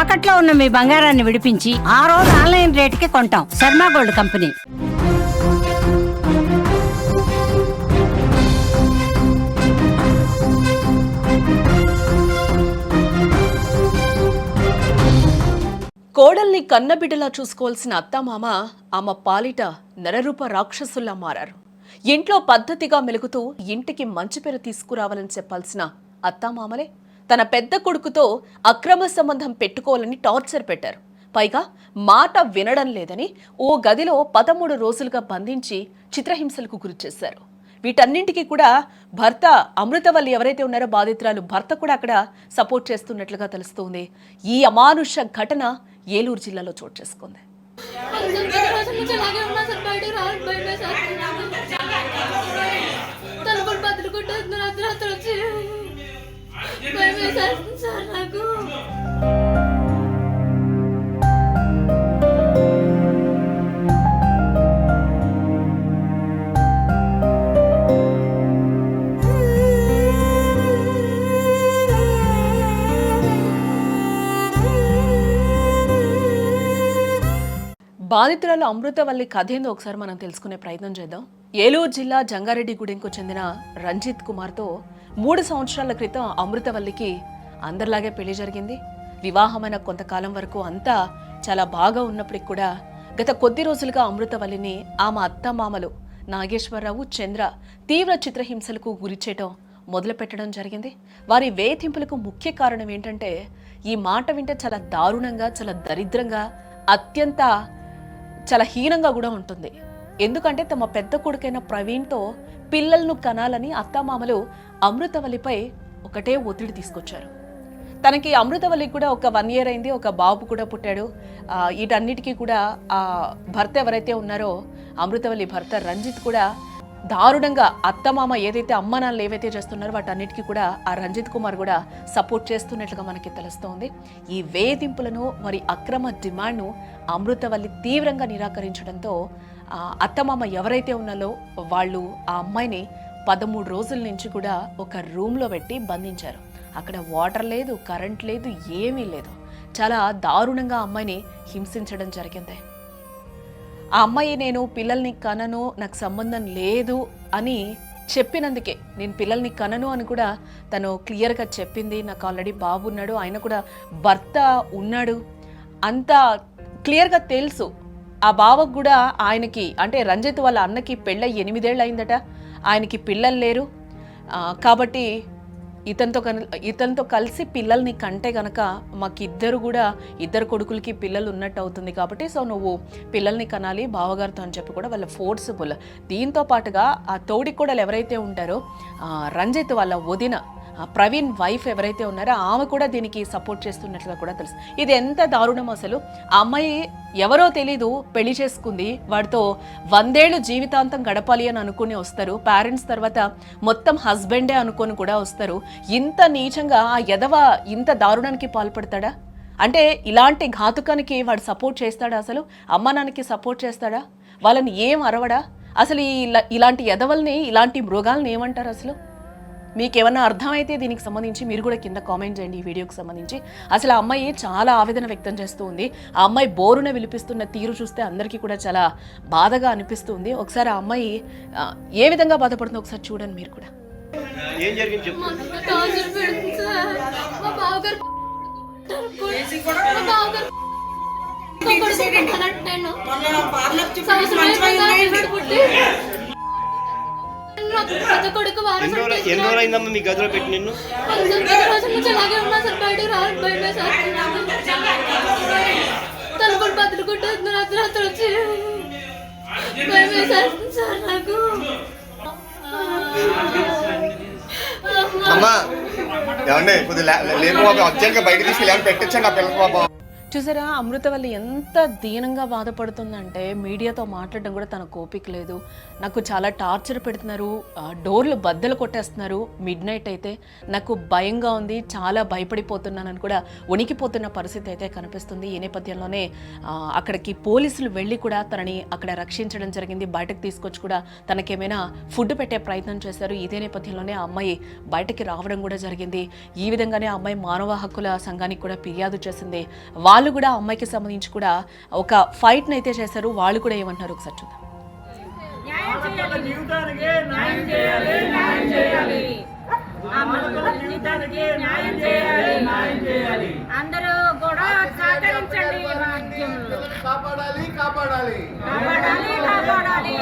తాకట్లో ఉన్న మీ బంగారాన్ని విడిపించి ఆ రోజు ఆన్లైన్ రేటుకి కొంటాం. Sharma gold company. కోడల్ని కన్నబిడ్డలా చూసుకోవాల్సిన అత్తామామ ఆమె పాలిట నరరూప రాక్షసుల్లా మారారు. ఇంట్లో పద్ధతిగా మెలుగుతూ ఇంటికి మంచి పేరు తీసుకురావాలని చెప్పాల్సిన అత్తామామలే తన పెద్ద కొడుకుతో అక్రమ సంబంధం పెట్టుకోవాలని టార్చర్ పెట్టారు. పైగా మాట వినడం లేదని ఓ గదిలో 13 రోజులుగా బంధించి చిత్రహింసలకు గురిచేశారు. వీటన్నింటికీ కూడా భర్త అమృతవల్లి ఎవరైతే ఉన్నారో బాధితురాలు భర్త కూడా అక్కడ సపోర్ట్ చేస్తున్నట్లుగా తెలుస్తోంది. ఈ అమానుష ఘటన ఏలూరు జిల్లాలో చోటు చేసుకుంది. బాధితురాలు అమృతవల్లి కథ ఏందో ఒకసారి మనం తెలుసుకునే ప్రయత్నం చేద్దాం. ఏలూరు జిల్లా జంగారెడ్డిగూడెంకు చెందిన రంజిత్ కుమార్తో 3 సంవత్సరాల క్రితం అమృతవల్లికి అందరిలాగే పెళ్లి జరిగింది. వివాహమైన కొంతకాలం వరకు అంతా చాలా బాగా ఉన్నప్పటికి కూడా గత కొద్ది రోజులుగా అమృతవల్లిని ఆమె అత్తమామలు నాగేశ్వరరావు, చంద్ర తీవ్ర చిత్రహింసలకు గురిచేయటం మొదలుపెట్టడం జరిగింది. వారి వేధింపులకు ముఖ్య కారణం ఏంటంటే, ఈ మాట వింటే చాలా దారుణంగా, చాలా దరిద్రంగా, అత్యంత చాలా హీనంగా కూడా ఉంటుంది. ఎందుకంటే తమ పెద్ద కొడుకైన ప్రవీణ్తో పిల్లలను కనాలని అత్తామామలు అమృతవల్లిపై ఒకటే ఒత్తిడి తీసుకొచ్చారు. తనకి అమృతవల్లికి కూడా ఒక 1 year అయింది, ఒక బాబు కూడా పుట్టాడు. వీటన్నిటికీ కూడా ఆ భర్త ఎవరైతే ఉన్నారో అమృతవల్లి భర్త రంజిత్ కూడా దారుణంగా అత్తమామ ఏదైతే అమ్మ నాన్నలు ఏవైతే చేస్తున్నారో వాటన్నిటికీ కూడా ఆ రంజిత్ కుమార్ కూడా సపోర్ట్ చేస్తున్నట్లుగా మనకి తెలుస్తోంది. ఈ వేధింపులను మరి అక్రమ డిమాండ్ను అమృతవల్లి తీవ్రంగా నిరాకరించడంతో అత్తమామ ఎవరైతే ఉన్నారో వాళ్ళు ఆ అమ్మాయిని 13 రోజుల నుంచి కూడా ఒక రూమ్లో పెట్టి బంధించారు. అక్కడ వాటర్ లేదు, కరెంట్ లేదు, ఏమీ లేదు. చాలా దారుణంగా అమ్మాయిని హింసించడం జరిగింది. ఆ అమ్మాయి నేను పిల్లల్ని కనను, నాకు సంబంధం లేదు అని చెప్పినందుకే, నేను పిల్లల్ని కనను అని కూడా తను క్లియర్గా చెప్పింది. నాకు ఆల్రెడీ బాబు ఉన్నాడు, ఆయన కూడా భర్త ఉన్నాడు, అంతా క్లియర్గా తెలుసు. ఆ బావకు కూడా ఆయనకి అంటే రంజిత్ వాళ్ళ అన్నకి పెళ్ళై 8 ఏళ్ళు అయిందట, ఆయనకి పిల్లలు లేరు. కాబట్టి ఇతనితో కలిసి పిల్లల్ని కంటే గనక మాకిద్దరు కూడా 2 కొడుకులకి పిల్లలు ఉన్నట్టు అవుతుంది. కాబట్టి సో నువ్వు పిల్లల్ని కనాలి బావగారితో అని చెప్పి కూడా వాళ్ళ ఫోర్స్ఫుల్. దీంతో పాటుగా ఆ తోడి కోడలు ఎవరైతే ఉంటారో రంజిత్ వాళ్ళ వదిన ప్రవీణ్ వైఫ్ ఎవరైతే ఉన్నారో ఆమె కూడా దీనికి సపోర్ట్ చేస్తున్నట్లుగా కూడా తెలుసు. ఇది ఎంత దారుణం అసలు. ఆ అమ్మాయి ఎవరో తెలీదు, పెళ్లి చేసుకుంది, వాడితో 100 ఏళ్ళు జీవితాంతం గడపాలి అని అనుకుని వస్తారు. పేరెంట్స్ తర్వాత మొత్తం హస్బెండే అనుకొని కూడా వస్తారు. ఇంత నీచంగా ఆ ఎదవ ఇంత దారుణానికి పాల్పడతాడా? అంటే ఇలాంటి ఘాతుకానికి వాడు సపోర్ట్ చేస్తాడా? అసలు అమ్మ నాన్నకి సపోర్ట్ చేస్తాడా? వాళ్ళని ఏం అరవడా? అసలు ఇలాంటి ఎదవల్ని, ఇలాంటి మృగాల్ని ఏమంటారు అసలు? మీకేమన్నా అర్థమైతే దీనికి సంబంధించి మీరు కూడా కింద కామెంట్ చేయండి. ఈ వీడియోకి సంబంధించి అసలు ఆ అమ్మాయి చాలా ఆవేదన వ్యక్తం చేస్తూ ఉంది. ఆ అమ్మాయి బోరున విలిపిస్తున్న తీరు చూస్తే అందరికీ కూడా చాలా బాధగా అనిపిస్తుంది. ఒకసారి ఆ అమ్మాయి ఏ విధంగా బాధపడుతుందో ఒకసారి చూడండి మీరు కూడా. ఎన్ని రోజులైందమ్మా మీ గదిలో పెట్టి నిన్ను? అమ్మా ఏమండి కొద్దిగా లేపు బాబా, అర్జెంట్గా బయట తీసుకెళ్ళి ఏమైనా పెట్టించండి ఆ పిల్లకి బాబా. చూసారా అమృతవల్లి ఎంత దీనంగా బాధపడుతుందంటే మీడియాతో మాట్లాడడం కూడా తన ఓపిక లేదు. నాకు చాలా టార్చర్ పెడుతున్నారు, డోర్లు బద్దలు కొట్టేస్తున్నారు, మిడ్ నైట్ అయితే నాకు భయంగా ఉంది, చాలా భయపడిపోతున్నానని కూడా వణికిపోతున్న పరిస్థితి అయితే కనిపిస్తుంది. ఈ నేపథ్యంలోనే అక్కడికి పోలీసులు వెళ్ళి కూడా తనని అక్కడ రక్షించడం జరిగింది. బయటకు తీసుకొచ్చి కూడా తనకేమైనా ఫుడ్ పెట్టే ప్రయత్నం చేశారు. ఇదే నేపథ్యంలోనే ఆ అమ్మాయి బయటకి రావడం కూడా జరిగింది. ఈ విధంగానే ఆ అమ్మాయి మానవ హక్కుల సంఘానికి కూడా ఫిర్యాదు చేసింది. వాళ్ళు కూడా అమ్మాయికి సంబంధించి కూడా ఒక ఫైట్ని అయితే చేశారు. వాళ్ళు కూడా ఏమంటున్నారు ఒకసారి చూద్దాం. అందరూ కూడా సహకరించండి. కాపాడాలి కాపాడాలి కాపాడాలి కాపాడాలి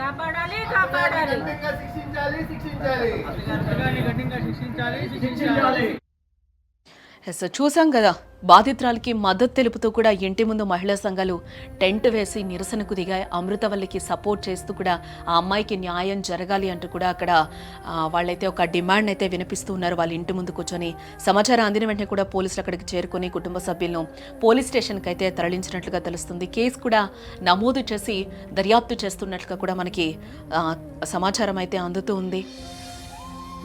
కాపాడాలి కాపాడాలి శిక్షించాలి శిక్షించాలి శిక్షించాలి. చూసాం కదా, బాధితురాలకి మద్దతు తెలుపుతూ కూడా ఇంటి ముందు మహిళా సంఘాలు టెంట్ వేసి నిరసనకు దిగాయి. అమృతవల్లికి సపోర్ట్ చేస్తూ కూడా ఆ అమ్మాయికి న్యాయం జరగాలి అంటూ కూడా అక్కడ వాళ్ళైతే ఒక డిమాండ్ అయితే వినిపిస్తూ ఉన్నారు. వాళ్ళ ఇంటి ముందు కూర్చొని సమాచారం అందిన వెంటనే కూడా పోలీసులు అక్కడికి చేరుకొని కుటుంబ సభ్యులను పోలీస్ స్టేషన్కి అయితే తరలించినట్లుగా తెలుస్తుంది. కేసు కూడా నమోదు చేసి దర్యాప్తు చేస్తున్నట్లుగా కూడా మనకి సమాచారం అయితే అందుతూ ఉంది.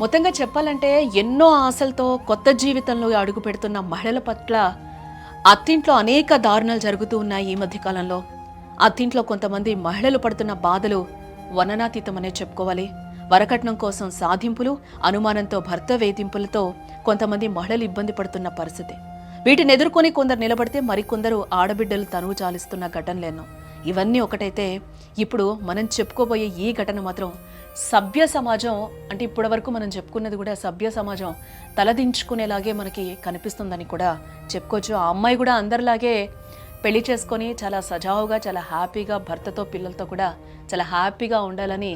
మొత్తంగా చెప్పాలంటే ఎన్నో ఆశలతో కొత్త జీవితంలో అడుగు పెడుతున్న మహిళల పట్ల అత్తింట్లో అనేక దారుణాలు జరుగుతూ ఉన్నాయి. ఈ మధ్యకాలంలో అత్తింట్లో కొంతమంది మహిళలు పడుతున్న బాధలు వర్ణనాతీతమనే చెప్పుకోవాలి. వరకట్నం కోసం సాధింపులు, అనుమానంతో భర్త వేధింపులతో కొంతమంది మహిళలు ఇబ్బంది పడుతున్న పరిస్థితి. వీటిని ఎదుర్కొని కొందరు నిలబడితే మరికొందరు ఆడబిడ్డలు తనువు చాలిస్తున్న ఘటనలేనో. ఇవన్నీ ఒకటైతే ఇప్పుడు మనం చెప్పుకోబోయే ఈ ఘటన మాత్రం సభ్య సమాజం, అంటే ఇప్పటి వరకు మనం చెప్పుకున్నది కూడా సభ్య సమాజం తలదించుకునేలాగే మనకి కనిపిస్తుందని కూడా చెప్పుకోవచ్చు. ఆ అమ్మాయి కూడా అందరిలాగే పెళ్లి చేసుకొని చాలా సజావుగా, చాలా హ్యాపీగా భర్తతో పిల్లలతో కూడా చాలా హ్యాపీగా ఉండాలని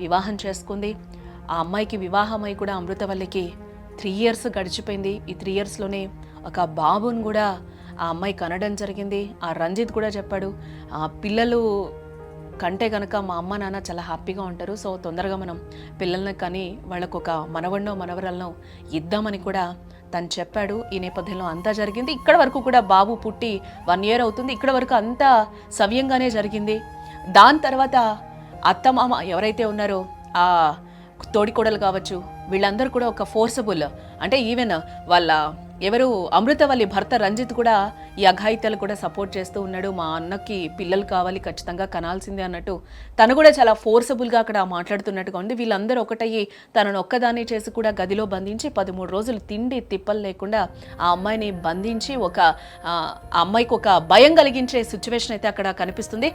వివాహం చేసుకుంది. ఆ అమ్మాయికి వివాహమై కూడా అమృతవల్లికి 3 years గడిచిపోయింది. ఈ 3 yearsలోనే ఒక బాబుని కూడా ఆ అమ్మాయి కనడం జరిగింది. ఆ రంజిత్ కూడా చెప్పాడు, ఆ పిల్లలు కంటే కనుక మా అమ్మ నాన్న చాలా హ్యాపీగా ఉంటారు, సో తొందరగా మనం పిల్లల్ని కానీ వాళ్ళకు ఒక మనవడినో మనవరాలను ఇద్దామని కూడా తను చెప్పాడు. ఈ నేపథ్యంలో అంతా జరిగింది. ఇక్కడ వరకు కూడా బాబు పుట్టి 1 year అవుతుంది. ఇక్కడ వరకు అంతా సవ్యంగానే జరిగింది. దాని తర్వాత అత్తమామ ఎవరైతే ఉన్నారో ఆ తోడికోడలు కావచ్చు, వీళ్ళందరూ కూడా ఒక ఫోర్సబుల్, అంటే ఈవెన్ వాళ్ళ ఎవరు అమృతవల్లి భర్త రంజిత్ కూడా ఈ అఘాయిత్యాలు కూడా సపోర్ట్ చేస్తూ ఉన్నాడు. మా అన్నకి పిల్లలు కావాలి, ఖచ్చితంగా కనాల్సిందే అన్నట్టు తను కూడా చాలా ఫోర్సబుల్గా అక్కడ మాట్లాడుతున్నట్టుగా ఉంది. వీళ్ళందరూ ఒకటయ్యి తనను ఒక్కదాన్ని చేసి కూడా గదిలో బంధించి 13 రోజులు తిండి తిప్పలు లేకుండా ఆ అమ్మాయిని బంధించి ఒక అమ్మాయికి ఒక భయం కలిగించే సిచ్యువేషన్ అయితే అక్కడ కనిపిస్తుంది.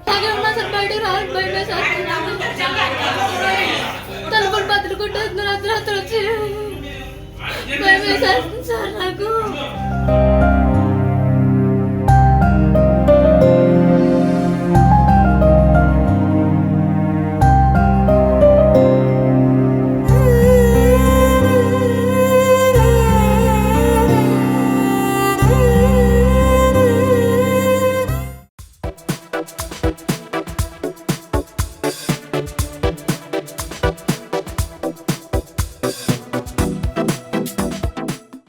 నాకు